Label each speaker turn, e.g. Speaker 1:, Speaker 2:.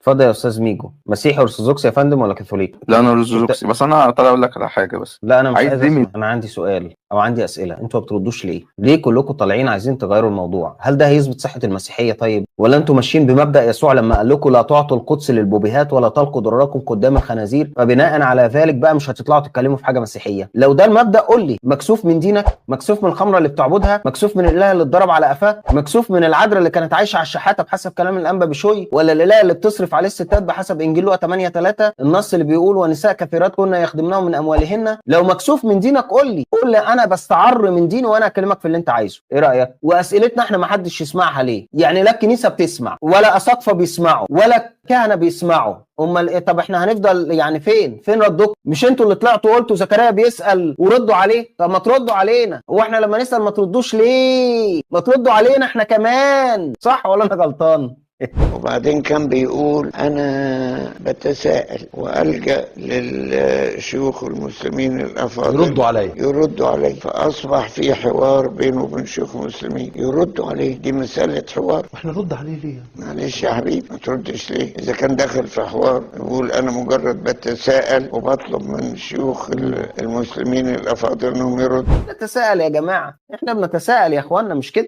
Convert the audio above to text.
Speaker 1: اتفضل يا استاذ ميجو. مسيحي ارثوذكسي يا فندم ولا كاثوليك؟
Speaker 2: لا انا ارثوذكسي، بس انا طالع اقول لك على حاجه بس.
Speaker 1: لا انا مش عايز
Speaker 2: دي
Speaker 1: اسمع، انا عندي سؤال او عندي اسئله، انتوا ما بتردوش ليه؟ ليه كلكم طالعين عايزين تغيروا الموضوع؟ هل ده هيثبت صحه المسيحيه طيب؟ ولا انتوا ماشيين بمبدا يسوع لما قال لكم لا تعطوا القدس للبوبيهات ولا تلقوا ضرركم قدام الخنازير، فبناء على ذلك بقى مش هتطلعوا تتكلموا في حاجه مسيحيه؟ لو ده المبدا قول لي. مكسوف من دينك؟ مكسوف من الخمره اللي بتعبدها؟ مكسوف من الاله اللي اتضرب على قفاه؟ مكسوف من العذراء اللي كانت عايشه على الشحاته بحسب كلام الانبا بشوي؟ ولا الاله اللي بتصرف عليه الستات بحسب انجيل لوقا 8:3 النص اللي بيقول ونساء كثيرات كنا يخدمنهم من اموالهن؟ لو مكسوف من دينك قول لي، قول لي انا بستعر من ديني وانا اكلمك في اللي انت عايزه. ايه رايك؟ واسئلتنا احنا ما حدش يسمعها ليه؟ يعني لا الكنيسه بتسمع ولا اساقفه بيسمعوا ولا كهنه بيسمعوا، امال إيه؟ طب احنا هنفضل يعني فين ردكم؟ مش انتوا اللي طلعتوا قلتوا زكريا بيسال وردوا عليه؟ طب ما تردوا علينا. هو احنا لما نسال ما تردوش ليه؟ ما تردوا علينا احنا كمان، صح ولا انا غلطان؟
Speaker 3: وبعدين كان بيقول أنا بتساءل وألجأ للشيوخ المسلمين الأفاضل يردوا علي، فأصبح في حوار بينه وبين شيوخ المسلمين يردوا عليه. دي مسألة حوار،
Speaker 4: واحنا نرد عليه ليه؟
Speaker 3: معلش يا حبيبي ما تردش ليه؟ إذا كان داخل في حوار يقول أنا مجرد بتساءل وبطلب من شيوخ المسلمين الأفاضل إنهم يردوا.
Speaker 1: نتساءل يا جماعه، احنا بنتساءل يا اخوانا مش كده.